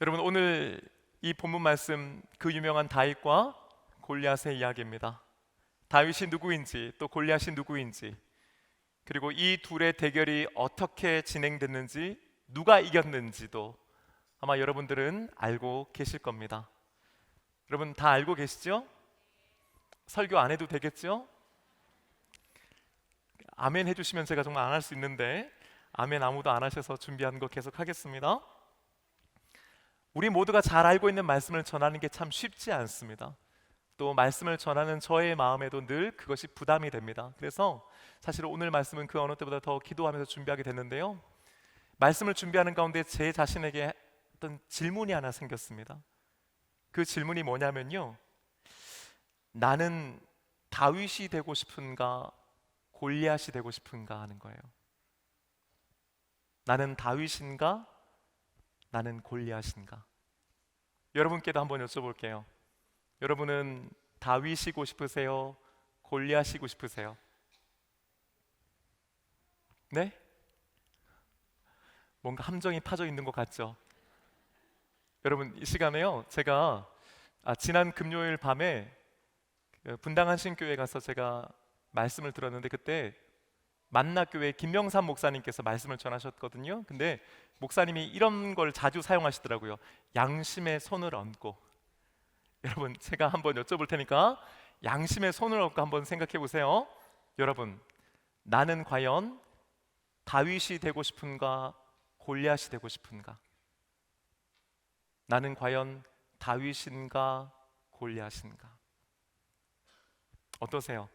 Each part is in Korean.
여러분, 오늘 이 본문 말씀 그 유명한 다윗과 골리앗의 이야기입니다. 다윗이 누구인지 또 골리앗이 누구인지, 그리고 이 둘의 대결이 어떻게 진행됐는지, 누가 이겼는지도 아마 여러분들은 알고 계실 겁니다. 여러분 다 알고 계시죠? 설교 안 해도 되겠죠? 아멘 해주시면 제가 정말 안 할 수 있는데, 아멘 아무도 안 하셔서 준비한 거 계속 하겠습니다. 우리 모두가 잘 알고 있는 말씀을 전하는 게 참 쉽지 않습니다. 또 말씀을 전하는 저의 마음에도 늘 그것이 부담이 됩니다. 그래서 사실 오늘 말씀은 그 어느 때보다 더 기도하면서 준비하게 됐는데요, 말씀을 준비하는 가운데 제 자신에게 어떤 질문이 하나 생겼습니다. 그 질문이 뭐냐면요, 나는 다윗이 되고 싶은가 골리앗이 되고 싶은가 하는 거예요. 나는 다윗인가 나는 골리앗인가? 여러분께도 한번 여쭤볼게요. 여러분은 다윗이고 싶으세요? 골리앗이고 싶으세요? 네? 뭔가 함정이 파져 있는 것 같죠? 여러분, 이 시간에요, 제가 지난 금요일 밤에 분당한신교회 가서 제가 말씀을 들었는데, 그때 만나교회 김명삼 목사님께서 말씀을 전하셨거든요. 근데 목사님이 이런 걸 자주 사용하시더라고요. 양심의 손을 얹고. 여러분, 제가 한번 여쭤볼 테니까 양심의 손을 얹고 한번 생각해 보세요. 여러분, 나는 과연 다윗이 되고 싶은가 골리앗이 되고 싶은가? 나는 과연 다윗인가 골리앗인가? 어떠세요?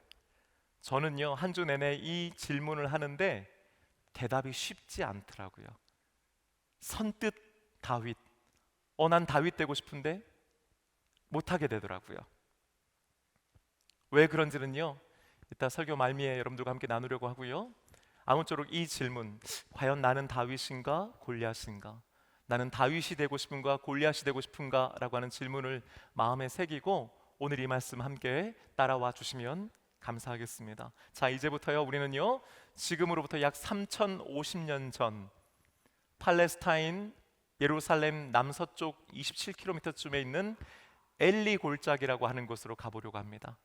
저는요, 한 주 내내 이 질문을 하는데 대답이 쉽지 않더라고요. 선뜻 다윗, 난 다윗 되고 싶은데 못하게 되더라고요. 왜 그런지는요, 이따 설교 말미에 여러분들과 함께 나누려고 하고요, 아무쪼록 이 질문, 과연 나는 다윗인가 골리앗인가, 나는 다윗이 되고 싶은가 골리앗이 되고 싶은가 라고 하는 질문을 마음에 새기고 오늘 이 말씀 함께 따라와 주시면 감사하겠습니다. 자, 이제부터요, 우리는요, 지금으로부터 약 3050년 전 팔레스타인 예루살렘 남서쪽 27km쯤에 있는 엘리 골짜기라고 하는 곳으로 가보려고 합니다.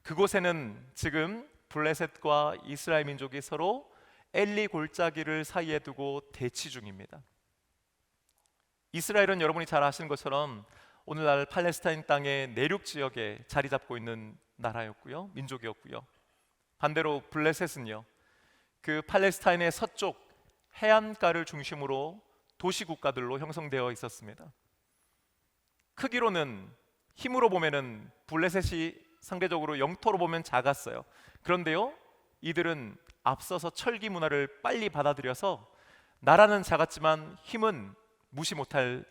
그곳에는 지금 블레셋과 이스라엘 민족이 서로 엘리 골짜기를 사이에 두고 대치 중입니다. 이스라엘은 여러분이 잘 아시는 것처럼 오늘날 팔레스타인 땅의 내륙 지역에 자리 잡고 있는 나라였고요, 민족이었고요. 반대로 블레셋은요, 그 팔레스타인의 서쪽 해안가를 중심으로 도시 국가들로 형성되어 있었습니다. 크기로는, 힘으로 보면은 블레셋이 상대적으로 영토로 보면 작았어요. 그런데요, 이들은 앞서서 철기 문화를 빨리 받아들여서 나라는 작았지만 힘은 무시 못할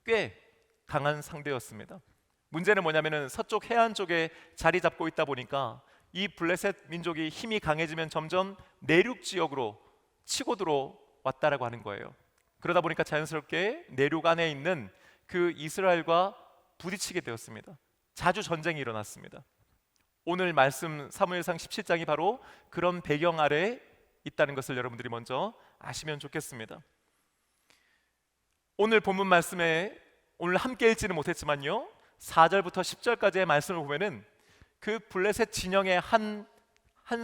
꽤 강한 상대였습니다. 문제는 뭐냐면은 서쪽 해안 쪽에 자리 잡고 있다 보니까 이 블레셋 민족이 힘이 강해지면 점점 내륙 지역으로 치고 들어왔다라고 하는 거예요. 그러다 보니까 자연스럽게 내륙 안에 있는 그 이스라엘과 부딪히게 되었습니다. 자주 전쟁이 일어났습니다. 오늘 말씀 사무엘상 17장이 바로 그런 배경 아래에 있다는 것을 여러분들이 먼저 아시면 좋겠습니다. 오늘 본문 말씀에 오늘 함께 읽지는 못했지만요, 4절부터 10절까지의 말씀을 보면은 그 블레셋 진영의 한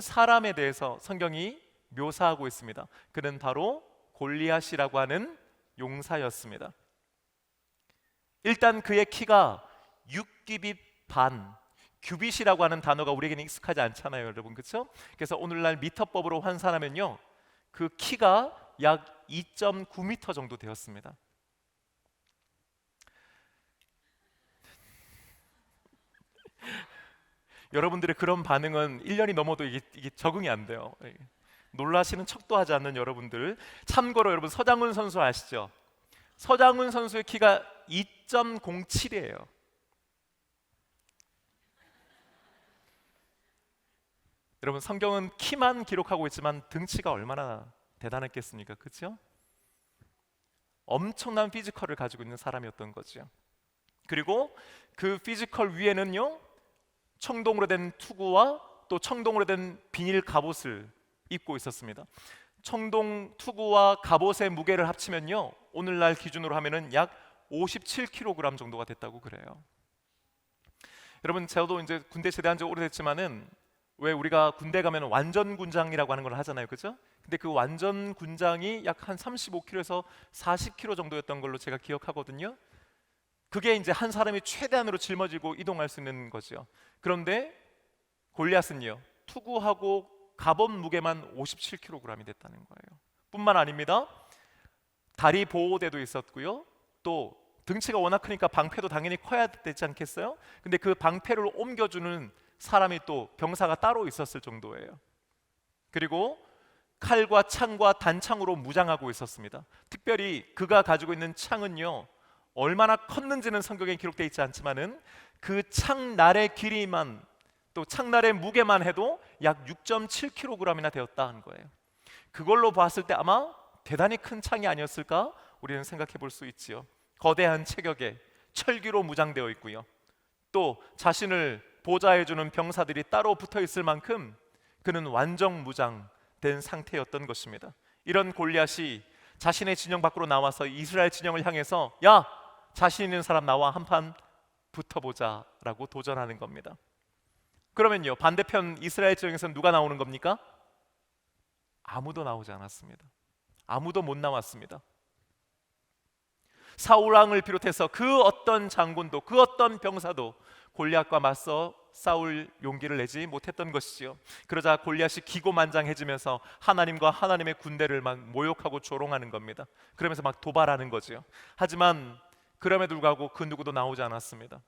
사람에 대해서 성경이 묘사하고 있습니다. 그는 바로 골리앗이라고 하는 용사였습니다. 일단 그의 키가 6규빗 반, 규빗이라고 하는 단어가 우리에게는 익숙하지 않잖아요, 여러분, 그렇죠? 그래서 오늘날 미터법으로 환산하면요, 그 키가 약 2.9m 정도 되었습니다. 여러분들의 그런 반응은 1년이 넘어도 이게 적응이 안 돼요. 놀라시는 척도 하지 않는 여러분들, 참고로 여러분 서장훈 선수 아시죠? 서장훈 선수의 키가 2.07이에요. 여러분, 성경은 키만 기록하고 있지만 등치가 얼마나 대단했겠습니까? 그렇죠? 엄청난 피지컬을 가지고 있는 사람이었던 거죠. 그리고 그 피지컬 위에는요, 청동으로 된 투구와 또 청동으로 된 비닐 갑옷을 입고 있었습니다. 청동 투구와 갑옷의 무게를 합치면요, 오늘날 기준으로 하면은 약 57kg 정도가 됐다고 그래요. 여러분, 저도 이제 군대 제대한 지 오래됐지만은 왜 우리가 군대 가면 완전 군장이라고 하는 걸 하잖아요, 그죠? 근데 그 완전 군장이 약 한 35kg에서 40kg 정도였던 걸로 제가 기억하거든요. 그게 이제 한 사람이 최대한으로 짊어지고 이동할 수 있는 거죠. 그런데 골리앗은요, 투구하고 갑옷 무게만 57kg이 됐다는 거예요. 뿐만 아닙니다. 다리 보호대도 있었고요. 또 등치가 워낙 크니까 방패도 당연히 커야 되지 않겠어요? 근데 그 방패를 옮겨주는 사람이 또 병사가 따로 있었을 정도예요. 그리고 칼과 창과 단창으로 무장하고 있었습니다. 특별히 그가 가지고 있는 창은요, 얼마나 컸는지는 성경에 기록되어 있지 않지만은 그 창날의 길이만, 또 창날의 무게만 해도 약 6.7kg이나 되었다는 거예요. 그걸로 봤을 때 아마 대단히 큰 창이 아니었을까 우리는 생각해 볼 수 있지요. 거대한 체격에 철기로 무장되어 있고요. 또 자신을 보좌해주는 병사들이 따로 붙어 있을 만큼 그는 완전 무장된 상태였던 것입니다. 이런 골리앗이 자신의 진영 밖으로 나와서 이스라엘 진영을 향해서 야, 자신 있는 사람 나와 한판 붙어보자 라고 도전하는 겁니다. 그러면요, 반대편 이스라엘 진영에서는 누가 나오는 겁니까? 아무도 나오지 않았습니다. 아무도 못 나왔습니다. 사울 왕을 비롯해서 그 어떤 장군도, 그 어떤 병사도 골리앗과 맞서 싸울 용기를 내지 못했던 것이지요. 그러자 골리앗이 기고만장해지면서 하나님과 하나님의 군대를 막 모욕하고 조롱하는 겁니다. 그러면서 막 도발하는 거지요. 하지만 그럼에도 불구하고 그 누구도 나오지 않았습니다.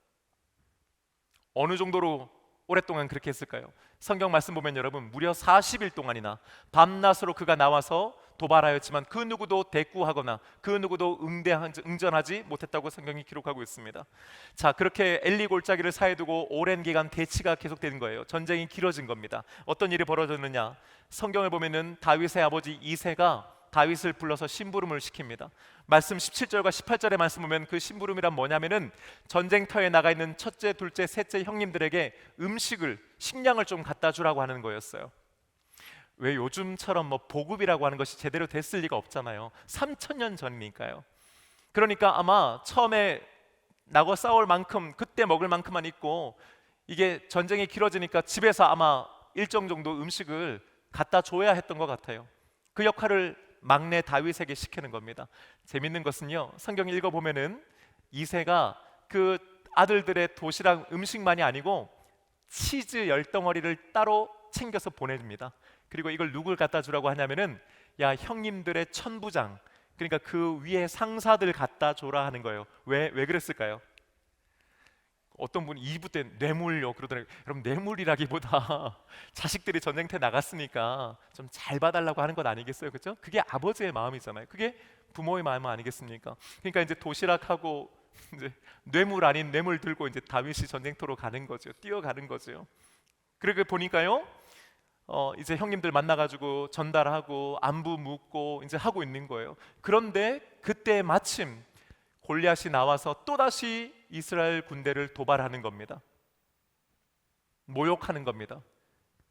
어느 정도로 오랫동안 그렇게 했을까요? 성경 말씀 보면 여러분, 무려 40일 동안이나 밤낮으로 그가 나와서 도발하였지만 그 누구도 대꾸하거나 그 누구도 응전하지 못했다고 성경이 기록하고 있습니다. 자, 그렇게 엘리 골짜기를 사이에 두고 오랜 기간 대치가 계속되는 거예요. 전쟁이 길어진 겁니다. 어떤 일이 벌어졌느냐? 성경을 보면은 다윗의 아버지 이새가 다윗을 불러서 심부름을 시킵니다. 말씀 17절과 18절의 말씀 보면 그 심부름이란 뭐냐면은 전쟁터에 나가 있는 첫째, 둘째, 셋째 형님들에게 식량을 좀 갖다 주라고 하는 거였어요. 왜 요즘처럼 뭐 보급이라고 하는 것이 제대로 됐을 리가 없잖아요. 3000년 전이니까요. 그러니까 아마 처음에 나고 싸울 만큼, 그때 먹을 만큼만 있고, 이게 전쟁이 길어지니까 집에서 아마 일정 정도 음식을 갖다 줘야 했던 것 같아요. 그 역할을 막내 다윗에게 시키는 겁니다. 재밌는 것은요, 성경 읽어보면은 이새가 그 아들들의 도시락 음식만이 아니고 치즈 10덩어리를 따로 챙겨서 보내줍니다. 그리고 이걸 누굴 갖다 주라고 하냐면은 야, 형님들의 천부장, 그러니까 그 위에 상사들 갖다 줘라 하는 거예요. 왜 그랬을까요? 어떤 분이 2부 때 뇌물요 그러더라고요. 여러분, 뇌물이라기보다 자식들이 전쟁터에 나갔으니까 좀 잘 봐달라고 하는 것 아니겠어요, 그렇죠? 그게 아버지의 마음이잖아요. 그게 부모의 마음 아니겠습니까? 그러니까 이제 도시락하고 이제 뇌물 아닌 뇌물 들고 이제 다윗이 전쟁터로 가는 거죠. 뛰어가는 거죠. 그리고 보니까요, 이제 형님들 만나가지고 전달하고 안부 묻고 이제 하고 있는 거예요. 그런데 그때 마침 골리앗이 나와서 또다시 이스라엘 군대를 도발하는 겁니다. 모욕하는 겁니다.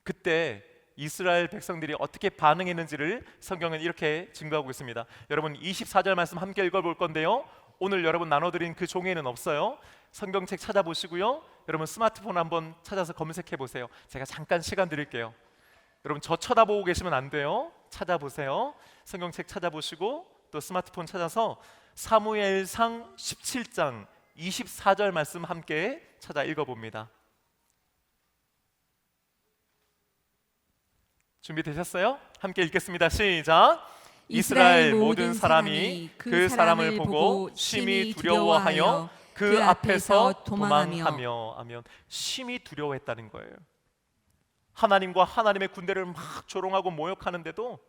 그때 이스라엘 백성들이 어떻게 반응했는지를 성경은 이렇게 증거하고 있습니다. 여러분, 24절 말씀 함께 읽어볼 건데요, 오늘 여러분 나눠드린 그 종이에는 없어요. 성경책 찾아보시고요, 여러분 스마트폰 한번 찾아서 검색해 보세요. 제가 잠깐 시간 드릴게요. 여러분, 저 쳐다보고 계시면 안 돼요. 찾아보세요. 성경책 찾아보시고 또 스마트폰 찾아서 사무엘상 17장 24절 말씀 함께 찾아 읽어봅니다. 준비되셨어요? 함께 읽겠습니다. 시작. 이스라엘 모든 사람이 그 사람을 보고 심히 두려워하여 그 앞에서 도망하며. 아멘. 심히 두려워했다는 거예요. 하나님과 하나님의 군대를 막 조롱하고 모욕하는데도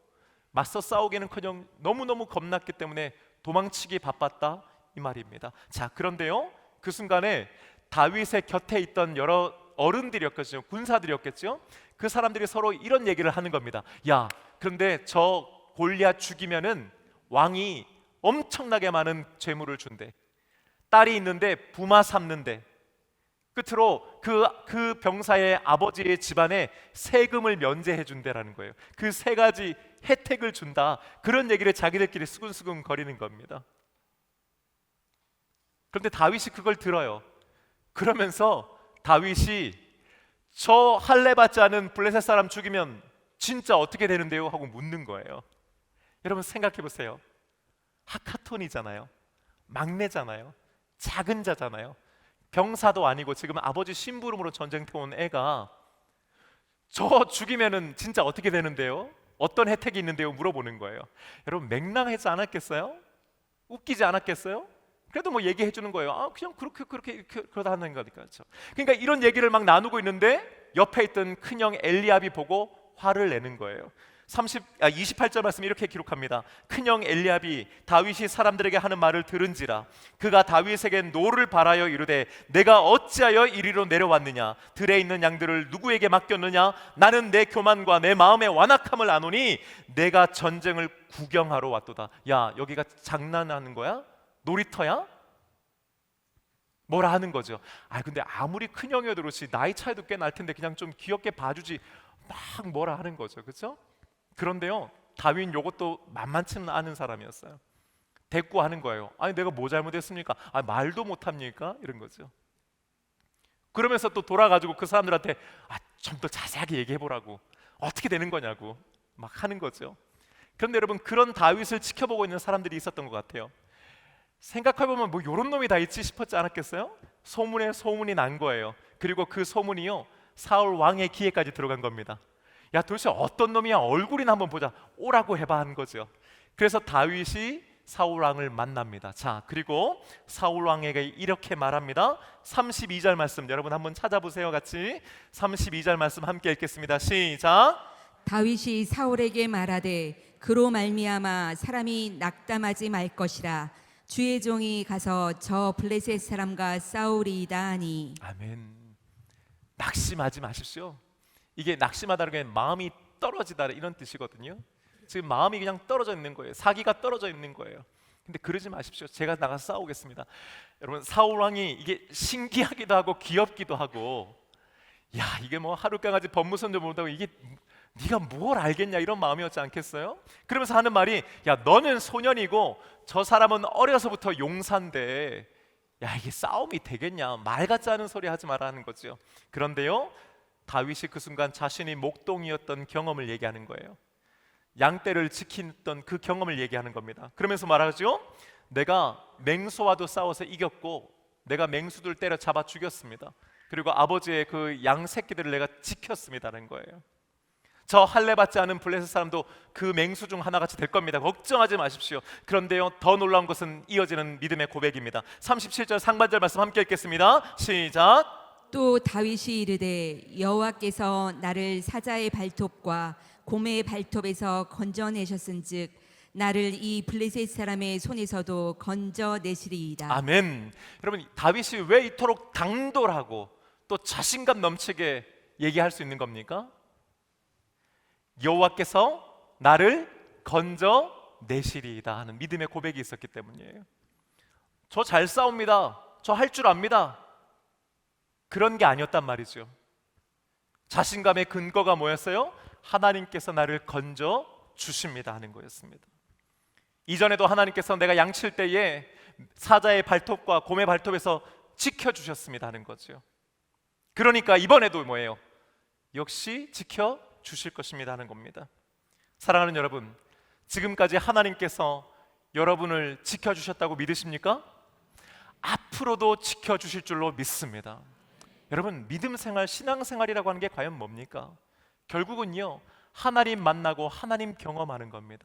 맞서 싸우기는커녕 너무너무 겁났기 때문에 도망치기 바빴다, 이 말입니다. 자, 그런데요, 그 순간에 다윗의 곁에 있던 여러 어른들이었겠죠, 군사들이었겠죠. 그 사람들이 서로 이런 얘기를 하는 겁니다. 야, 그런데 저 골리앗 죽이면은 왕이 엄청나게 많은 재물을 준대. 딸이 있는데 부마 삼는데, 끝으로 그 병사의 아버지의 집안에 세금을 면제해 준다라는 거예요. 그 세 가지 혜택을 준다, 그런 얘기를 자기들끼리 수근수근 거리는 겁니다. 그런데 다윗이 그걸 들어요. 그러면서 다윗이 저 할례 받지 않은 블레셋 사람 죽이면 진짜 어떻게 되는데요? 하고 묻는 거예요. 여러분 생각해 보세요. 하카톤이잖아요. 막내잖아요. 작은 자잖아요. 병사도 아니고 지금 아버지 심부름으로 전쟁터 온 애가 저 죽이면은 진짜 어떻게 되는데요? 어떤 혜택이 있는데요? 물어보는 거예요. 여러분 맹랑하지 않았겠어요? 웃기지 않았겠어요? 그래도 뭐 얘기해 주는 거예요. 아 그냥 그렇게 그러다 하는 거니까. 그렇죠? 그러니까 이런 얘기를 막 나누고 있는데 옆에 있던 큰형 엘리압이 보고 화를 내는 거예요. 28절 말씀 이렇게 기록합니다. 큰형 엘리압이 다윗이 사람들에게 하는 말을 들은지라 그가 다윗에게 노를 바라여 이르되 내가 어찌하여 이리로 내려왔느냐 들에 있는 양들을 누구에게 맡겼느냐 나는 내 교만과 내 마음의 완악함을 아노니 내가 전쟁을 구경하러 왔도다. 야 여기가 장난하는 거야? 놀이터야? 뭐라 하는 거죠. 아 근데 아무리 큰형이어도 그렇지 나이 차이도 꽤 날 텐데 그냥 좀 귀엽게 봐주지 막 뭐라 하는 거죠. 그렇죠? 그런데요 다윗 요것도 만만치는 않은 사람이었어요. 대꾸하는 거예요. 아니 내가 뭐 잘못했습니까? 아 말도 못합니까? 이런 거죠. 그러면서 또 돌아가지고 그 사람들한테 좀 더 자세하게 얘기해보라고 어떻게 되는 거냐고 막 하는 거죠. 그런데 여러분 그런 다윗을 지켜보고 있는 사람들이 있었던 것 같아요. 생각해보면 뭐 요런 놈이 다 있지 싶었지 않았겠어요? 소문에 소문이 난 거예요. 그리고 그 소문이요 사울 왕의 귀에까지 들어간 겁니다. 야 도대체 어떤 놈이야 얼굴이나 한번 보자 오라고 해봐 한 거죠. 그래서 다윗이 사울 왕을 만납니다. 자 그리고 사울 왕에게 이렇게 말합니다. 32절 말씀 여러분 한번 찾아보세요. 같이 32절 말씀 함께 읽겠습니다. 시작. 다윗이 사울에게 말하되 그로 말미암아 사람이 낙담하지 말 것이라 주의 종이 가서 저 블레셋 사람과 싸우리이다 하니. 아멘. 낙심하지 마십시오. 이게 낙심하다는 게 마음이 떨어지다 이런 뜻이거든요. 지금 마음이 그냥 떨어져 있는 거예요. 사기가 떨어져 있는 거예요. 근데 그러지 마십시오. 제가 나가서 싸우겠습니다. 여러분 사울 왕이 이게 신기하기도 하고 귀엽기도 하고 야 이게 뭐 하룻강아지 법무선조 못하고 이게 네가 뭘 알겠냐 이런 마음이었지 않겠어요? 그러면서 하는 말이 야 너는 소년이고 저 사람은 어려서부터 용사인데 야 이게 싸움이 되겠냐 말 같지 않은 소리 하지 말라는 거죠. 그런데요 다윗이 그 순간 자신이 목동이었던 경험을 얘기하는 거예요. 양떼를 지키던 그 경험을 얘기하는 겁니다. 그러면서 말하죠. 내가 맹수와도 싸워서 이겼고 내가 맹수들 때려 잡아 죽였습니다. 그리고 아버지의 그 양 새끼들을 내가 지켰습니다라는 거예요. 저 할례 받지 않은 블레셋 사람도 그 맹수 중 하나같이 될 겁니다. 걱정하지 마십시오. 그런데요 더 놀라운 것은 이어지는 믿음의 고백입니다. 37절 상반절 말씀 함께 읽겠습니다. 시작. 또 다윗이 이르되 여호와께서 나를 사자의 발톱과 곰의 발톱에서 건져내셨은즉 나를 이 블레셋 사람의 손에서도 건져내시리이다. 아멘. 여러분 다윗이 왜 이토록 당돌하고 또 자신감 넘치게 얘기할 수 있는 겁니까? 여호와께서 나를 건져내시리이다 하는 믿음의 고백이 있었기 때문이에요. 저 잘 싸웁니다. 저 할 줄 압니다. 그런 게 아니었단 말이죠. 자신감의 근거가 뭐였어요? 하나님께서 나를 건져 주십니다 하는 거였습니다. 이전에도 하나님께서 내가 양칠 때에 사자의 발톱과 곰의 발톱에서 지켜주셨습니다 하는 거죠. 그러니까 이번에도 뭐예요? 역시 지켜주실 것입니다 하는 겁니다. 사랑하는 여러분, 지금까지 하나님께서 여러분을 지켜주셨다고 믿으십니까? 앞으로도 지켜주실 줄로 믿습니다. 여러분 믿음 생활, 신앙 생활이라고 하는 게 과연 뭡니까? 결국은요 하나님 만나고 하나님 경험하는 겁니다.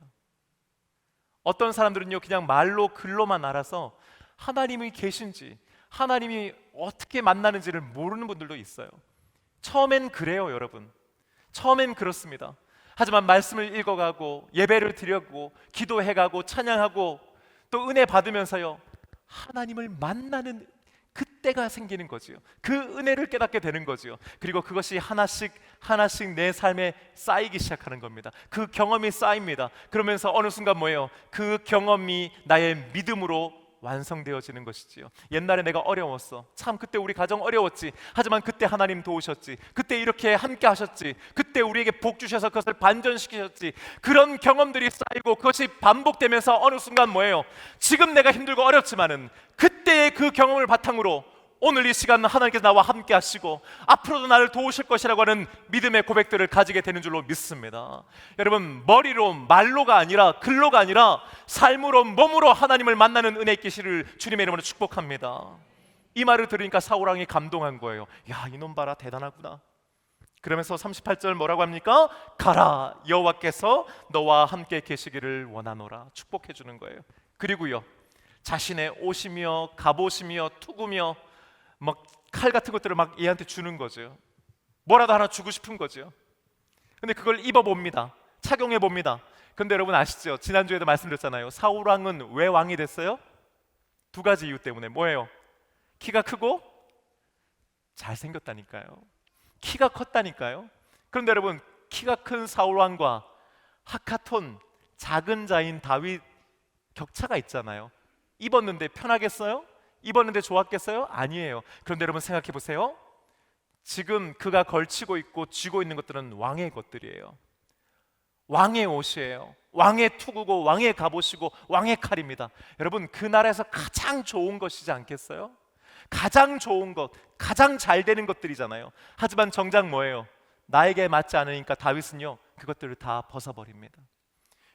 어떤 사람들은요 그냥 말로 글로만 알아서 하나님이 계신지 하나님이 어떻게 만나는지를 모르는 분들도 있어요. 처음엔 그래요 여러분. 처음엔 그렇습니다. 하지만 말씀을 읽어가고 예배를 드려고 기도해가고 찬양하고 또 은혜 받으면서요 하나님을 만나는 그때가 생기는 거지요. 그 은혜를 깨닫게 되는 거지요. 그리고 그것이 하나씩 하나씩 내 삶에 쌓이기 시작하는 겁니다. 그 경험이 쌓입니다. 그러면서 어느 순간 뭐예요? 그 경험이 나의 믿음으로 완성되어지는 것이지요. 옛날에 내가 어려웠어. 참 그때 우리 가정 어려웠지. 하지만 그때 하나님 도우셨지. 그때 이렇게 함께 하셨지. 그때 우리에게 복 주셔서 그것을 반전시키셨지. 그런 경험들이 쌓이고 그것이 반복되면서 어느 순간 뭐예요? 지금 내가 힘들고 어렵지만은 그때의 그 경험을 바탕으로 오늘 이 시간 하나님께서 나와 함께 하시고 앞으로도 나를 도우실 것이라고 하는 믿음의 고백들을 가지게 되는 줄로 믿습니다. 여러분, 머리로 말로가 아니라 글로가 아니라 삶으로 몸으로 하나님을 만나는 은혜 있기를 주님의 이름으로 축복합니다. 이 말을 들으니까 사울 왕이 감동한 거예요. 야, 이놈 봐라, 대단하구나. 그러면서 38절 뭐라고 합니까? 가라, 여호와께서 너와 함께 계시기를 원하노라. 축복해 주는 거예요. 그리고요, 자신의 옷이며 갑옷이며 투구며 막 칼 같은 것들을 막 얘한테 주는 거죠. 뭐라도 하나 주고 싶은 거죠. 근데 그걸 입어봅니다. 착용해 봅니다. 근데 여러분 아시죠? 지난주에도 말씀드렸잖아요. 사울 왕은 왜 왕이 됐어요? 두 가지 이유 때문에. 뭐예요? 키가 크고 잘생겼다니까요. 키가 컸다니까요. 그런데 여러분, 키가 큰 사울 왕과 하카톤, 작은 자인 다윗 격차가 있잖아요. 입었는데 편하겠어요? 입었는데 좋았겠어요? 아니에요. 그런데 여러분 생각해 보세요. 지금 그가 걸치고 있고 쥐고 있는 것들은 왕의 것들이에요. 왕의 옷이에요. 왕의 투구고 왕의 갑옷이고 왕의 칼입니다. 여러분, 그 나라에서 가장 좋은 것이지 않겠어요? 가장 좋은 것, 가장 잘 되는 것들이잖아요. 하지만 정작 뭐예요? 나에게 맞지 않으니까 다윗은요, 그것들을 다 벗어버립니다.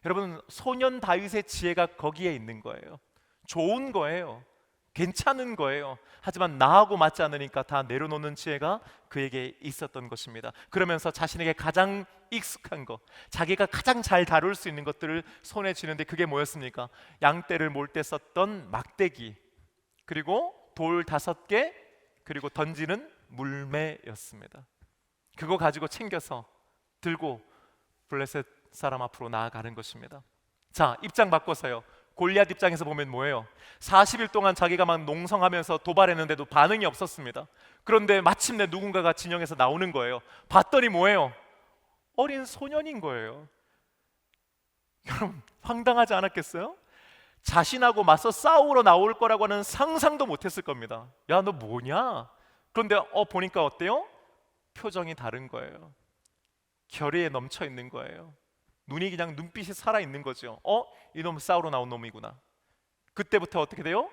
여러분, 소년 다윗의 지혜가 거기에 있는 거예요. 좋은 거예요. 괜찮은 거예요. 하지만 나하고 맞지 않으니까 다 내려놓는 지혜가 그에게 있었던 것입니다. 그러면서 자신에게 가장 익숙한 것, 자기가 가장 잘 다룰 수 있는 것들을 손에 쥐는데 그게 뭐였습니까? 양떼를 몰 때 썼던 막대기, 그리고 돌 5개, 그리고 던지는 물매였습니다. 그거 가지고 챙겨서 들고 블레셋 사람 앞으로 나아가는 것입니다. 자, 입장 바꿔서요. 골리앗 입장에서 보면 뭐예요? 40일 동안 자기가 막 농성하면서 도발했는데도 반응이 없었습니다. 그런데 마침내 누군가가 진영에서 나오는 거예요. 봤더니 뭐예요? 어린 소년인 거예요. 여러분, 황당하지 않았겠어요? 자신하고 맞서 싸우러 나올 거라고 하는 상상도 못했을 겁니다. 야, 너 뭐냐? 그런데 보니까 어때요? 표정이 다른 거예요. 결의에 넘쳐 있는 거예요. 눈이 그냥 눈빛이 살아있는 거죠. 이놈 싸우러 나온 놈이구나. 그때부터 어떻게 돼요?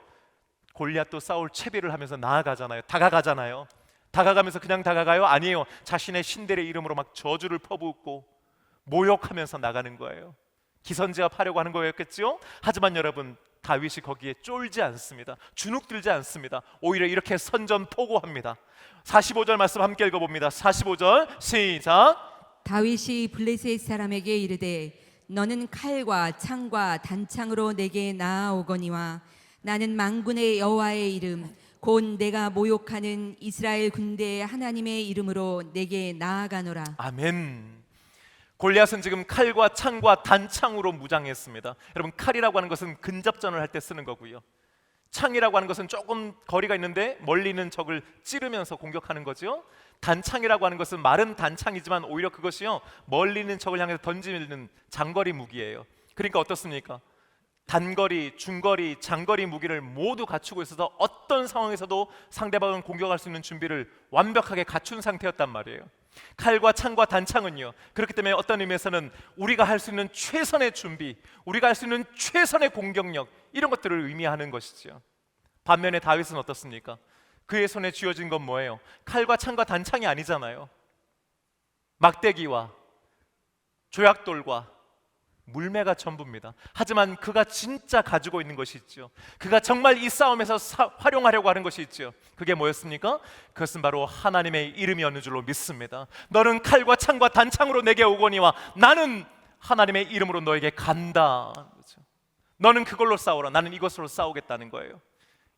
골리앗도 싸울 채비를 하면서 나아가잖아요. 다가가잖아요. 다가가면서 그냥 다가가요? 아니에요. 자신의 신들의 이름으로 막 저주를 퍼붓고 모욕하면서 나가는 거예요. 기선제압하려고 하는 거였겠죠? 하지만 여러분, 다윗이 거기에 쫄지 않습니다. 주눅들지 않습니다. 오히려 이렇게 선전포고합니다. 45절 말씀 함께 읽어봅니다. 45절 시작. 다윗이 블레셋 사람에게 이르되 너는 칼과 창과 단창으로 내게 나아오거니와 나는 만군의 여호와의 이름 곧 내가 모욕하는 이스라엘 군대의 하나님의 이름으로 내게 나아가노라. 아멘. 골리앗은 지금 칼과 창과 단창으로 무장했습니다. 여러분, 칼이라고 하는 것은 근접전을 할 때 쓰는 거고요. 창이라고 하는 것은 조금 거리가 있는데 멀리 있는 적을 찌르면서 공격하는 거죠. 단창이라고 하는 것은 마른 단창이지만 오히려 그것이요, 멀리 있는 적을 향해서 던지는 장거리 무기예요. 그러니까 어떻습니까? 단거리, 중거리, 장거리 무기를 모두 갖추고 있어서 어떤 상황에서도 상대방을 공격할 수 있는 준비를 완벽하게 갖춘 상태였단 말이에요. 칼과 창과 단창은요, 그렇기 때문에 어떤 의미에서는 우리가 할 수 있는 최선의 준비, 우리가 할 수 있는 최선의 공격력, 이런 것들을 의미하는 것이죠. 반면에 다윗은 어떻습니까? 그의 손에 쥐어진 건 뭐예요? 칼과 창과 단창이 아니잖아요. 막대기와 조약돌과 물매가 전부입니다. 하지만 그가 진짜 가지고 있는 것이 있죠. 그가 정말 이 싸움에서 활용하려고 하는 것이 있죠. 그게 뭐였습니까? 그것은 바로 하나님의 이름이었는 줄로 믿습니다. 너는 칼과 창과 단창으로 내게 오거니와 나는 하나님의 이름으로 너에게 간다. 그렇죠? 너는 그걸로 싸우라. 나는 이것으로 싸우겠다는 거예요.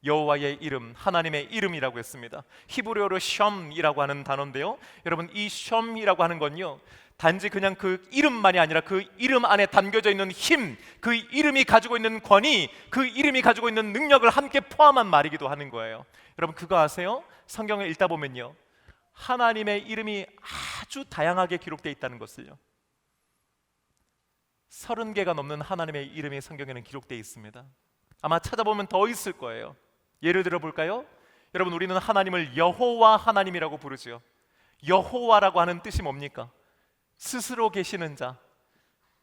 여호와의 이름, 하나님의 이름이라고 했습니다. 히브리어로 셴이라고 하는 단어인데요, 여러분, 이 셴이라고 하는 건요, 단지 그냥 그 이름만이 아니라 그 이름 안에 담겨져 있는 힘, 그 이름이 가지고 있는 권위, 그 이름이 가지고 있는 능력을 함께 포함한 말이기도 하는 거예요. 여러분, 그거 아세요? 성경을 읽다 보면요, 하나님의 이름이 아주 다양하게 기록되어 있다는 것을요, 30개가 넘는 하나님의 이름이 성경에는 기록되어 있습니다. 아마 찾아보면 더 있을 거예요. 예를 들어 볼까요? 여러분, 우리는 하나님을 여호와 하나님이라고 부르지요. 여호와라고 하는 뜻이 뭡니까? 스스로 계시는 자.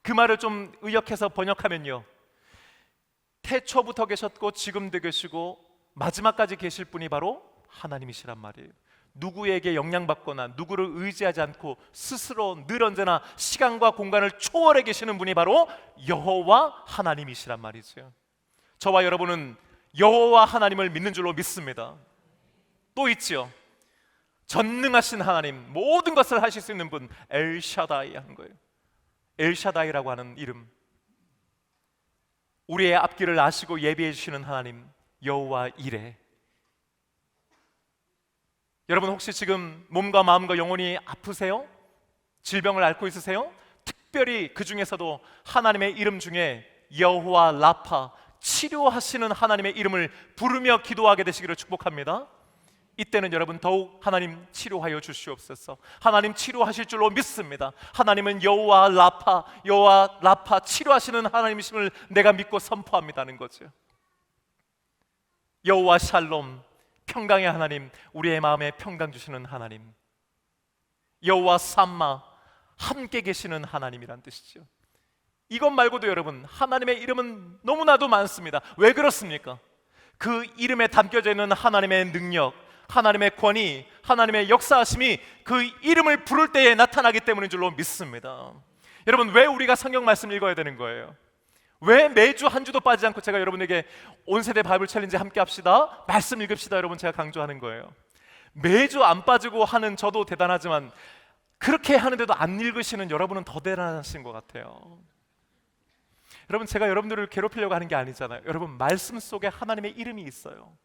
그 말을 좀 의역해서 번역하면요, 태초부터 계셨고 지금도 계시고 마지막까지 계실 분이 바로 하나님이시란 말이에요. 누구에게 영향받거나 누구를 의지하지 않고 스스로 늘 언제나 시간과 공간을 초월해 계시는 분이 바로 여호와 하나님이시란 말이죠. 저와 여러분은 여호와 하나님을 믿는 줄로 믿습니다. 또 있지요, 전능하신 하나님, 모든 것을 하실 수 있는 분, 엘샤다이 하는 거예요. 엘샤다이라고 하는 이름, 우리의 앞길을 아시고 예비해 주시는 하나님, 여호와 이레. 여러분, 혹시 지금 몸과 마음과 영혼이 아프세요? 질병을 앓고 있으세요? 특별히 그 중에서도 하나님의 이름 중에 여호와 라파, 치료하시는 하나님의 이름을 부르며 기도하게 되시기를 축복합니다. 이때는 여러분 더욱 하나님 치료하여 주시옵소서. 하나님 치료하실 줄로 믿습니다. 하나님은 여호와 라파 치료하시는 하나님이심을 내가 믿고 선포합니다는 거죠. 여호와 샬롬, 평강의 하나님, 우리의 마음에 평강 주시는 하나님. 여호와 삼마, 함께 계시는 하나님이란 뜻이죠. 이것 말고도 여러분, 하나님의 이름은 너무나도 많습니다. 왜 그렇습니까? 그 이름에 담겨져 있는 하나님의 능력, 하나님의 권위, 하나님의 역사하심이 그 이름을 부를 때에 나타나기 때문인 줄로 믿습니다. 여러분, 왜 우리가 성경 말씀 읽어야 되는 거예요? 왜 매주 한 주도 빠지지 않고 제가 여러분에게 온세대 바이블 챌린지 함께 합시다, 말씀 읽읍시다, 여러분 제가 강조하는 거예요. 매주 안 빠지고 하는 저도 대단하지만 그렇게 하는데도 안 읽으시는 여러분은 더 대단하신 것 같아요. 여러분, 제가 여러분들을 괴롭히려고 하는 게 아니잖아요. 여러분, 말씀 속에 하나님의 이름이 있어요.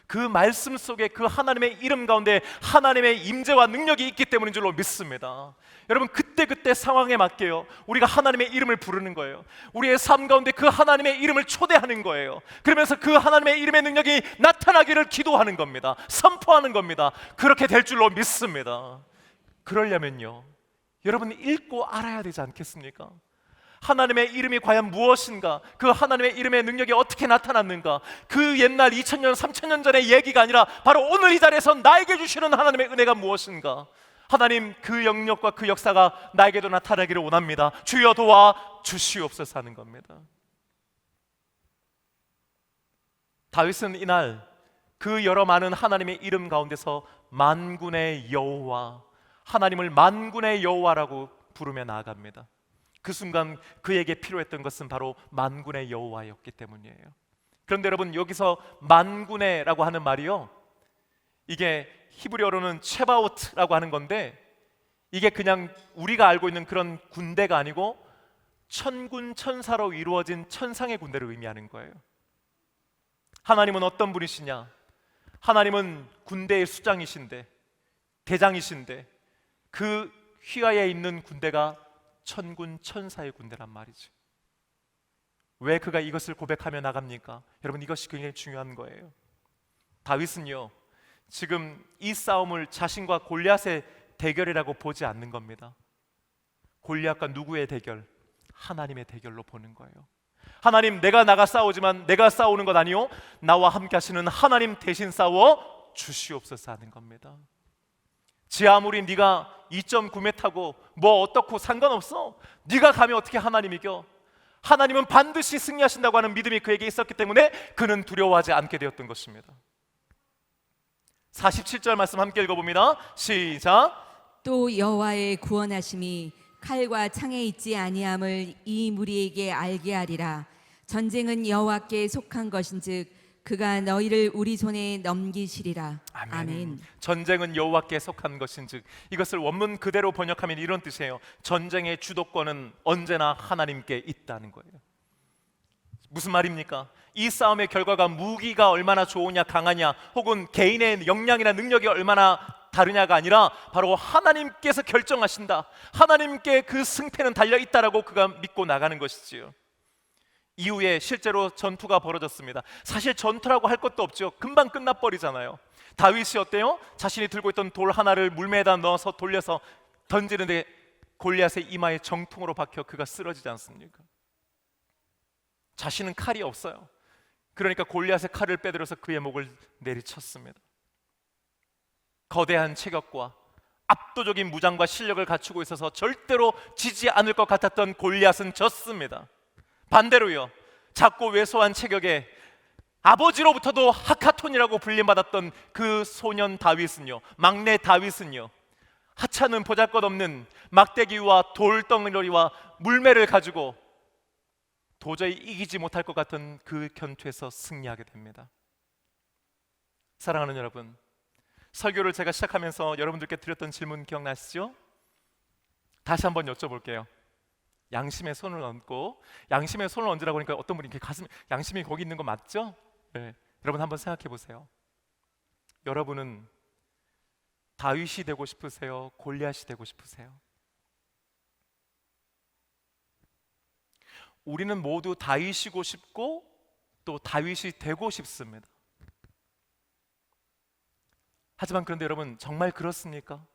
그 말씀 속에 그 하나님의 이름 가운데 하나님의 임재와 능력이 있기 때문인 줄로 믿습니다. 여러분, 그때 상황에 맞게요, 우리가 하나님의 이름을 부르는 거예요. 우리의 삶 가운데 그 하나님의 이름을 초대하는 거예요. 그러면서 그 하나님의 이름의 능력이 나타나기를 기도하는 겁니다. 선포하는 겁니다. 그렇게 될 줄로 믿습니다. 그러려면요, 여러분이 읽고 알아야 되지 않겠습니까? 하나님의 이름이 과연 무엇인가, 그 하나님의 이름의 능력이 어떻게 나타났는가, 그 옛날 2000년 3000년 전의 얘기가 아니라 바로 오늘 이 자리에서 나에게 주시는 하나님의 은혜가 무엇인가, 하나님 그 영역과 그 역사가 나에게도 나타나기를 원합니다. 주여 도와 주시옵소서 하는 겁니다. 다윗은 이날 그 여러 많은 하나님의 이름 가운데서 만군의 여호와, 하나님을 만군의 여호와라고 부르며 나아갑니다. 그 순간 그에게 필요했던 것은 바로 만군의 여호와였기 때문이에요. 그런데 여러분, 여기서 만군의라고 하는 말이요, 이게 히브리어로는 체바오트라고 하는 건데, 이게 그냥 우리가 알고 있는 그런 군대가 아니고 천군 천사로 이루어진 천상의 군대를 의미하는 거예요. 하나님은 어떤 분이시냐? 하나님은 군대의 수장이신데, 대장이신데, 그 휘하에 있는 군대가 천군 천사의 군대란 말이죠. 왜 그가 이것을 고백하며 나갑니까? 여러분, 이것이 굉장히 중요한 거예요. 다윗은요, 지금 이 싸움을 자신과 골리앗의 대결이라고 보지 않는 겁니다. 골리앗과 누구의 대결? 하나님의 대결로 보는 거예요. 하나님, 내가 나가 싸우지만 내가 싸우는 것 아니요, 나와 함께 하시는 하나님 대신 싸워 주시옵소서 하는 겁니다. 지 아무리 네가 2.9m 타고 뭐 어떻고 상관없어. 네가 가면 어떻게 하나님 이겨? 하나님은 반드시 승리하신다고 하는 믿음이 그에게 있었기 때문에 그는 두려워하지 않게 되었던 것입니다. 47절 말씀 함께 읽어봅니다. 시작. 또 여호와의 구원하심이 칼과 창에 있지 아니함을 이 무리에게 알게 하리라. 전쟁은 여호와께 속한 것인즉 그가 너희를 우리 손에 넘기시리라. 아멘. 전쟁은 여호와께 속한 것인즉, 이것을 원문 그대로 번역하면 이런 뜻이에요. 전쟁의 주도권은 언제나 하나님께 있다는 거예요. 무슨 말입니까? 이 싸움의 결과가 무기가 얼마나 좋으냐 강하냐, 혹은 개인의 역량이나 능력이 얼마나 다르냐가 아니라 바로 하나님께서 결정하신다, 하나님께 그 승패는 달려있다라고 그가 믿고 나가는 것이지요. 이후에 실제로 전투가 벌어졌습니다. 사실 전투라고 할 것도 없죠. 금방 끝나버리잖아요. 다윗이 어때요? 자신이 들고 있던 돌 하나를 물매에다 넣어서 돌려서 던지는데 골리앗의 이마에 정통으로 박혀 그가 쓰러지지 않습니까? 자신은 칼이 없어요. 그러니까 골리앗의 칼을 빼들어서 그의 목을 내리쳤습니다. 거대한 체격과 압도적인 무장과 실력을 갖추고 있어서 절대로 지지 않을 것 같았던 골리앗은 졌습니다. 반대로요, 작고 왜소한 체격에 아버지로부터도 하카톤이라고 불림받았던 그 소년 다윗은요, 막내 다윗은요, 하찮은 보잘것없는 막대기와 돌덩어리와 물매를 가지고 도저히 이기지 못할 것 같은 그 견투에서 승리하게 됩니다. 사랑하는 여러분, 설교를 제가 시작하면서 여러분들께 드렸던 질문 기억나시죠? 다시 한번 여쭤볼게요. 양심에 손을 얹고, 양심에 손을 얹으라고 하니까 어떤 분이 이렇게 가슴, 양심이 거기 있는 거 맞죠? 네. 여러분 한번 생각해 보세요. 여러분은 다윗이 되고 싶으세요? 골리앗이 되고 싶으세요? 우리는 모두 다윗이고 싶고 또 다윗이 되고 싶습니다. 하지만 그런데 여러분, 정말 그렇습니까?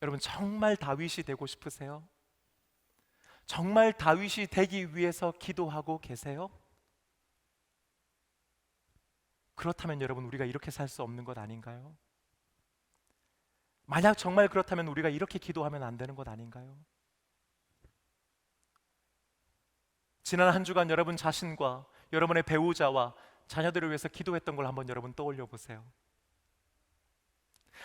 여러분, 정말 다윗이 되고 싶으세요? 정말 다윗이 되기 위해서 기도하고 계세요? 그렇다면 여러분, 우리가 이렇게 살 수 없는 것 아닌가요? 만약 정말 그렇다면 우리가 이렇게 기도하면 안 되는 것 아닌가요? 지난 한 주간 여러분 자신과 여러분의 배우자와 자녀들을 위해서 기도했던 걸 한번 여러분 떠올려 보세요.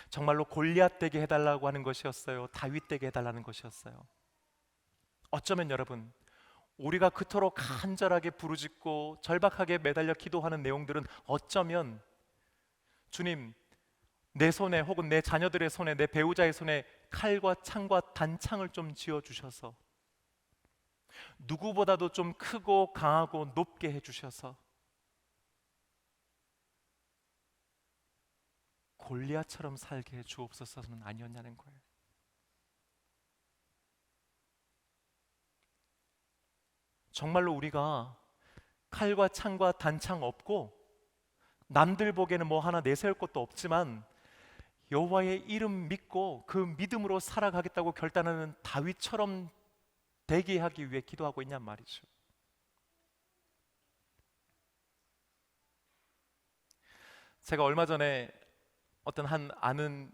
정말로 골리앗 되게 해달라고 하는 것이었어요? 다윗 되게 해달라는 것이었어요? 어쩌면 여러분, 우리가 그토록 간절하게 부르짖고 절박하게 매달려 기도하는 내용들은 어쩌면 주님, 내 손에 혹은 내 자녀들의 손에, 내 배우자의 손에 칼과 창과 단창을 좀 쥐어주셔서 누구보다도 좀 크고 강하고 높게 해주셔서 골리앗처럼 살게 해 주옵소서는 아니었냐는 거예요. 정말로 우리가 칼과 창과 단창 없고 남들 보기에는 뭐 하나 내세울 것도 없지만 여호와의 이름 믿고 그 믿음으로 살아가겠다고 결단하는 다윗처럼 되게 하기 위해 기도하고 있냔 말이죠. 제가 얼마 전에 어떤 한 아는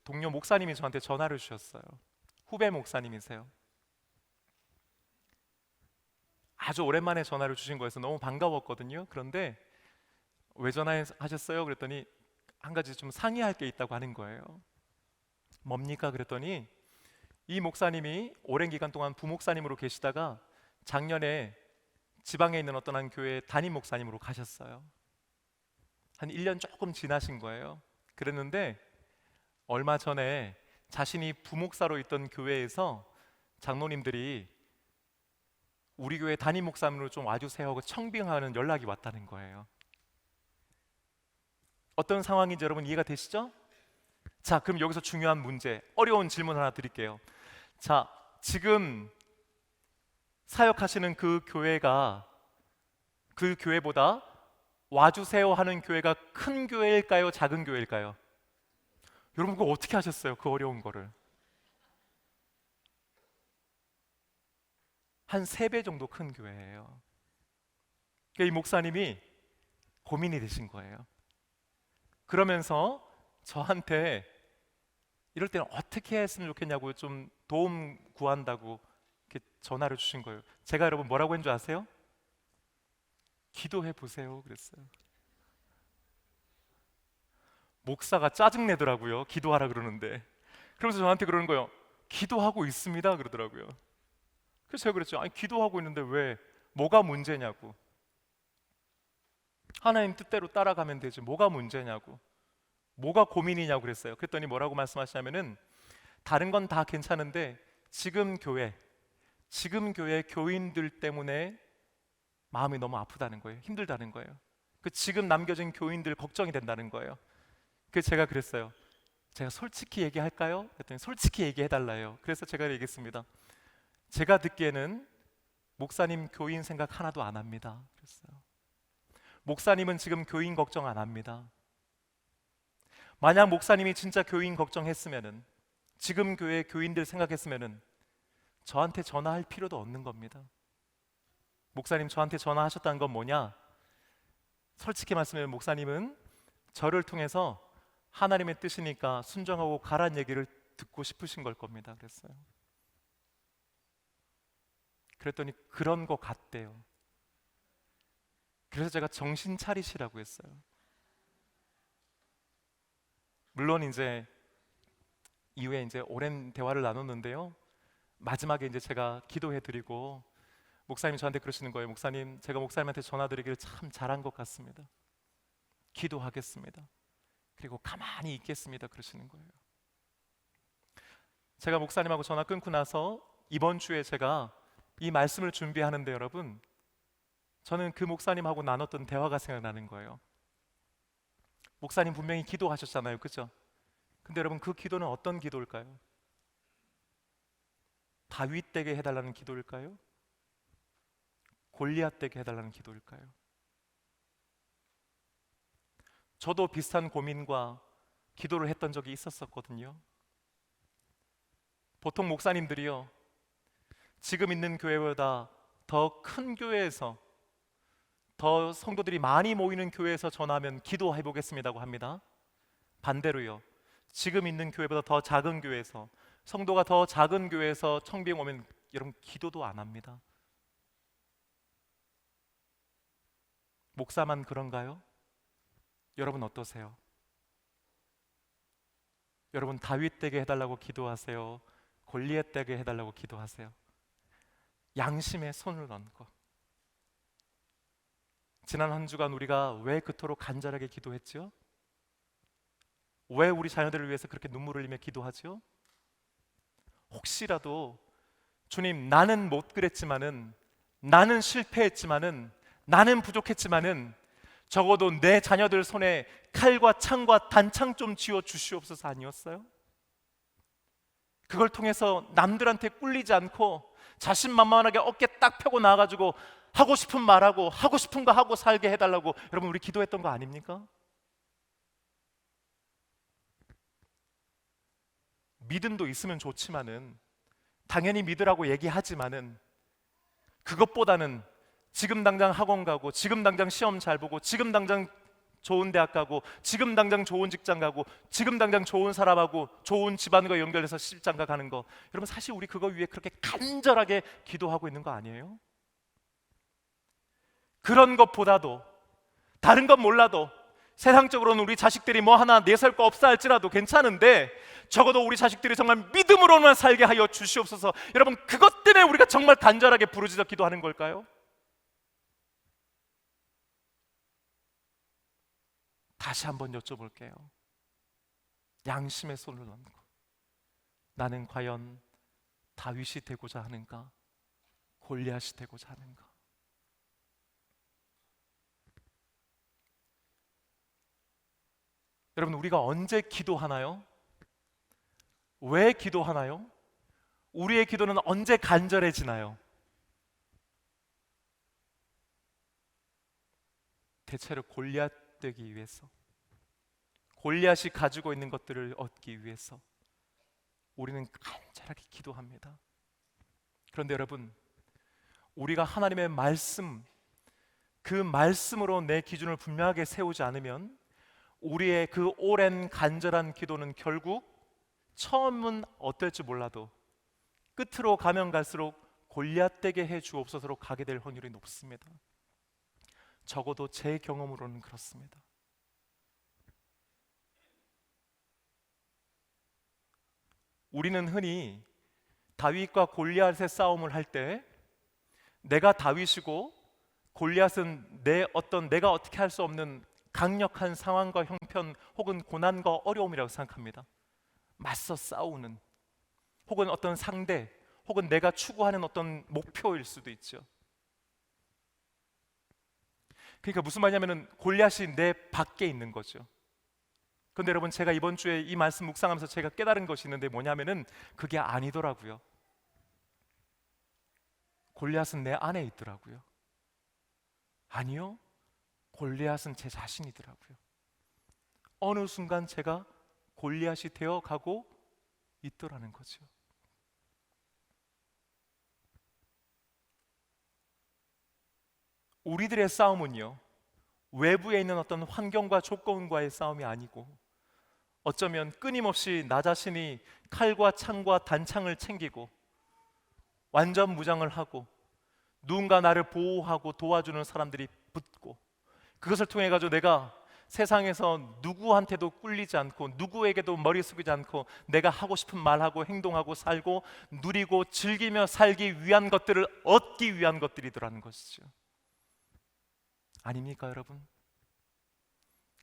동료 목사님이 저한테 전화를 주셨어요. 후배 목사님이세요. 아주 오랜만에 전화를 주신 거여서 너무 반가웠거든요. 그런데 왜 전화하셨어요? 그랬더니 한 가지 좀 상의할 게 있다고 하는 거예요. 뭡니까? 그랬더니 이 목사님이 오랜 기간 동안 부목사님으로 계시다가 작년에 지방에 있는 어떤 한 교회 담임 목사님으로 가셨어요. 한 1년 조금 지나신 거예요. 그랬는데 얼마 전에 자신이 부목사로 있던 교회에서 장로님들이 우리 교회 담임 목사님으로 좀 와주세요 하고 청빙하는 연락이 왔다는 거예요. 어떤 상황인지 여러분 이해가 되시죠? 자, 그럼 여기서 중요한 문제, 어려운 질문 하나 드릴게요. 자, 지금 사역하시는 그 교회가 그 교회보다 와주세요 하는 교회가 큰 교회일까요? 작은 교회일까요? 여러분 그거 어떻게 하셨어요? 그 어려운 거를. 한 3배 정도 큰 교회예요. 그러니까 이 목사님이 고민이 되신 거예요. 그러면서 저한테 이럴 때는 어떻게 했으면 좋겠냐고 좀 도움 구한다고 이렇게 전화를 주신 거예요. 제가 여러분 뭐라고 했는 줄 아세요? 기도해 보세요 그랬어요. 목사가 짜증내더라고요. 기도하라 그러는데. 그러면서 저한테 그러는 거예요. 기도하고 있습니다 그러더라고요. 그래서 제가 그랬죠. 아니 기도하고 있는데 왜 뭐가 문제냐고. 하나님 뜻대로 따라가면 되지 뭐가 문제냐고, 뭐가 고민이냐고 그랬어요. 그랬더니 뭐라고 말씀하시냐면은 다른 건 다 괜찮은데 지금 교회 교인들 때문에 마음이 너무 아프다는 거예요. 힘들다는 거예요. 그 지금 남겨진 교인들 걱정이 된다는 거예요. 그래서 제가 그랬어요. 제가 솔직히 얘기할까요? 그랬더니 솔직히 얘기해달라요. 그래서 제가 얘기했습니다. 제가 듣기에는 목사님 교인 생각 하나도 안 합니다. 그랬어요. 목사님은 지금 교인 걱정 안 합니다. 만약 목사님이 진짜 교인 걱정했으면은, 지금 교회 교인들 생각했으면은 저한테 전화할 필요도 없는 겁니다. 목사님 저한테 전화하셨다는 건 뭐냐? 솔직히 말씀해 목사님은 저를 통해서 하나님의 뜻이니까 순종하고 가란 얘기를 듣고 싶으신 걸 겁니다. 그랬어요. 그랬더니 그런 거 같대요. 그래서 제가 정신 차리시라고 했어요. 물론 이제 이후에 이제 오랜 대화를 나눴는데요. 마지막에 이제 제가 기도해 드리고 목사님이 저한테 그러시는 거예요. 목사님, 제가 목사님한테 전화 드리기를 참 잘한 것 같습니다. 기도하겠습니다. 그리고 가만히 있겠습니다. 그러시는 거예요. 제가 목사님하고 전화 끊고 나서 이번 주에 제가 이 말씀을 준비하는데 여러분, 저는 그 목사님하고 나눴던 대화가 생각나는 거예요. 목사님 분명히 기도하셨잖아요. 그죠? 근데 여러분 그 기도는 어떤 기도일까요? 다윗 되게 해달라는 기도일까요? 골리앗 되게 해달라는 기도일까요? 저도 비슷한 고민과 기도를 했던 적이 있었거든요. 보통 목사님들이요, 지금 있는 교회보다 더 큰 교회에서, 더 성도들이 많이 모이는 교회에서 전하면 기도해 보겠습니다고 합니다. 반대로요, 지금 있는 교회보다 더 작은 교회에서, 성도가 더 작은 교회에서 청빙 오면 여러분 기도도 안 합니다. 목사만 그런가요? 여러분 어떠세요? 여러분 다윗 되게 해달라고 기도하세요? 골리앗 되게 해달라고 기도하세요? 양심에 손을 얹고. 지난 한 주간 우리가 왜 그토록 간절하게 기도했죠? 왜 우리 자녀들을 위해서 그렇게 눈물을 흘리며 기도하죠? 혹시라도 주님, 나는 못 그랬지만은, 나는 실패했지만은, 나는 부족했지만은 적어도 내 자녀들 손에 칼과 창과 단창 좀 쥐어 주시옵소서 아니었어요? 그걸 통해서 남들한테 꿀리지 않고 자신만만하게 어깨 딱 펴고 나와가지고 하고 싶은 말하고 하고 싶은 거 하고 살게 해달라고 여러분 우리 기도했던 거 아닙니까? 믿음도 있으면 좋지만은, 당연히 믿으라고 얘기하지만은, 그것보다는 지금 당장 학원 가고, 지금 당장 시험 잘 보고, 지금 당장 좋은 대학 가고, 지금 당장 좋은 직장 가고, 지금 당장 좋은 사람하고 좋은 집안과 연결해서 시집장가 가는 거, 여러분 사실 우리 그거 위해 그렇게 간절하게 기도하고 있는 거 아니에요? 그런 것보다도, 다른 건 몰라도 세상적으로는 우리 자식들이 뭐 하나 내세울 거 없어 할지라도 괜찮은데, 적어도 우리 자식들이 정말 믿음으로만 살게 하여 주시옵소서. 여러분 그것 때문에 우리가 정말 간절하게 부르짖어 기도하는 걸까요? 다시 한번 여쭤볼게요. 양심의 손을 얹고 나는 과연 다윗이 되고자 하는가? 골리앗이 되고자 하는가? 여러분 우리가 언제 기도하나요? 왜 기도하나요? 우리의 기도는 언제 간절해지나요? 대체로 골리앗 되기 위해서, 골리앗이 가지고 있는 것들을 얻기 위해서 우리는 간절하게 기도합니다. 그런데 여러분, 우리가 하나님의 말씀, 그 말씀으로 내 기준을 분명하게 세우지 않으면 우리의 그 오랜 간절한 기도는 결국 처음은 어떨지 몰라도 끝으로 가면 갈수록 골리앗 되게 해 주옵소서로 가게 될 확률이 높습니다. 적어도 제 경험으로는 그렇습니다. 우리는 흔히 다윗과 골리앗의 싸움을 할 때 내가 다윗이고 골리앗은 내가 어떻게 할 수 없는 강력한 상황과 형편 혹은 고난과 어려움이라고 생각합니다. 맞서 싸우는, 혹은 어떤 상대, 혹은 내가 추구하는 어떤 목표일 수도 있죠. 그러니까 무슨 말이냐면은 골리앗이 내 밖에 있는 거죠. 그런데 여러분 제가 이번 주에 이 말씀 묵상하면서 제가 깨달은 것이 있는데 뭐냐면은 그게 아니더라고요. 골리앗은 내 안에 있더라고요. 아니요, 골리앗은 제 자신이더라고요. 어느 순간 제가 골리앗이 되어 가고 있더라는 거죠. 우리들의 싸움은요, 외부에 있는 어떤 환경과 조건과의 싸움이 아니고 어쩌면 끊임없이 나 자신이 칼과 창과 단창을 챙기고 완전 무장을 하고 누군가 나를 보호하고 도와주는 사람들이 붙고, 그것을 통해 가지고 내가 세상에서 누구한테도 꿀리지 않고 누구에게도 머리 숙이지 않고 내가 하고 싶은 말하고 행동하고 살고 누리고 즐기며 살기 위한 것들을 얻기 위한 것들이더라는 것이죠. 아닙니까 여러분?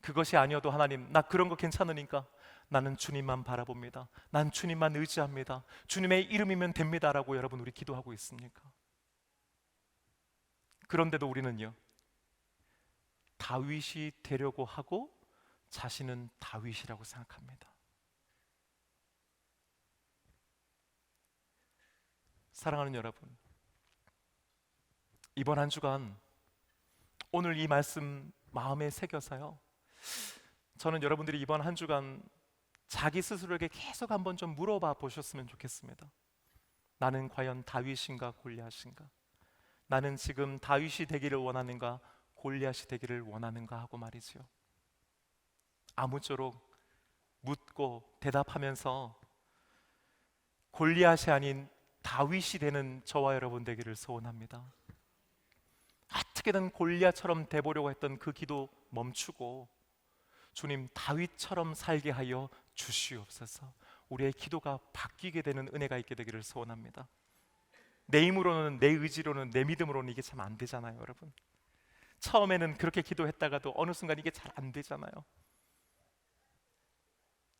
그것이 아니어도 하나님, 나 그런 거 괜찮으니까 나는 주님만 바라봅니다, 난 주님만 의지합니다, 주님의 이름이면 됩니다라고 여러분 우리 기도하고 있습니까? 그런데도 우리는요, 다윗이 되려고 하고 자신은 다윗이라고 생각합니다. 사랑하는 여러분, 이번 한 주간 오늘 이 말씀 마음에 새겨서요, 저는 여러분들이 이번 한 주간 자기 스스로에게 계속 한번 좀 물어봐 보셨으면 좋겠습니다. 나는 과연 다윗인가 골리앗인가? 나는 지금 다윗이 되기를 원하는가 골리앗이 되기를 원하는가 하고 말이죠. 아무쪼록 묻고 대답하면서 골리앗이 아닌 다윗이 되는 저와 여러분 되기를 소원합니다. 어떻게든 골리앗처럼 돼보려고 했던 그 기도 멈추고 주님, 다윗처럼 살게 하여 주시옵소서. 우리의 기도가 바뀌게 되는 은혜가 있게 되기를 소원합니다. 내 힘으로는, 내 의지로는, 내 믿음으로는 이게 참 안 되잖아요 여러분. 처음에는 그렇게 기도했다가도 어느 순간 이게 잘 안 되잖아요.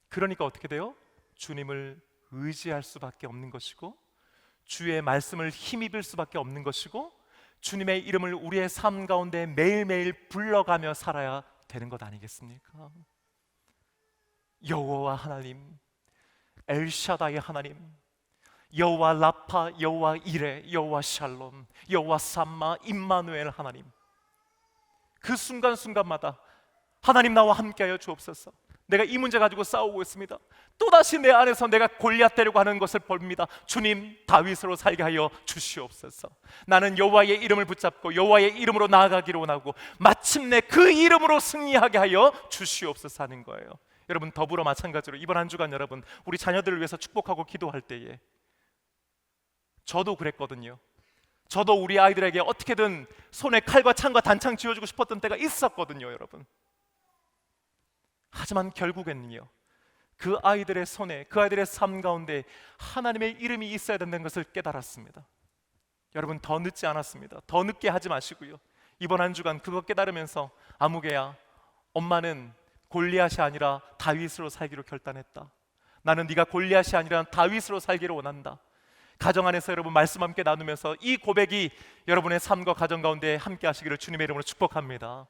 그러니까 어떻게 돼요? 주님을 의지할 수밖에 없는 것이고, 주의 말씀을 힘입을 수밖에 없는 것이고, 주님의 이름을 우리의 삶 가운데 매일매일 불러가며 살아야 되는 것 아니겠습니까? 여호와 하나님, 엘샤다이 하나님, 여호와 라파, 여호와 이레, 여호와 샬롬, 여호와 삼마, 임마누엘 하나님, 그 순간순간마다 하나님 나와 함께하여 주옵소서. 내가 이 문제 가지고 싸우고 있습니다. 또다시 내 안에서 내가 골리앗 되려고 하는 것을 봅니다. 주님, 다윗으로 살게 하여 주시옵소서. 나는 여호와의 이름을 붙잡고 여호와의 이름으로 나아가기를 원하고 마침내 그 이름으로 승리하게 하여 주시옵소서 하는 거예요. 여러분, 더불어 마찬가지로 이번 한 주간 여러분 우리 자녀들을 위해서 축복하고 기도할 때에 저도 그랬거든요. 저도 우리 아이들에게 어떻게든 손에 칼과 창과 단창 쥐어주고 싶었던 때가 있었거든요 여러분. 하지만 결국에는요, 그 아이들의 손에, 그 아이들의 삶 가운데 하나님의 이름이 있어야 된다는 것을 깨달았습니다. 여러분, 더 늦지 않았습니다. 더 늦게 하지 마시고요, 이번 한 주간 그거 깨달으면서 아무개야, 엄마는 골리앗이 아니라 다윗으로 살기로 결단했다. 나는 네가 골리앗이 아니라 다윗으로 살기를 원한다. 가정 안에서 여러분 말씀 함께 나누면서 이 고백이 여러분의 삶과 가정 가운데 함께 하시기를 주님의 이름으로 축복합니다.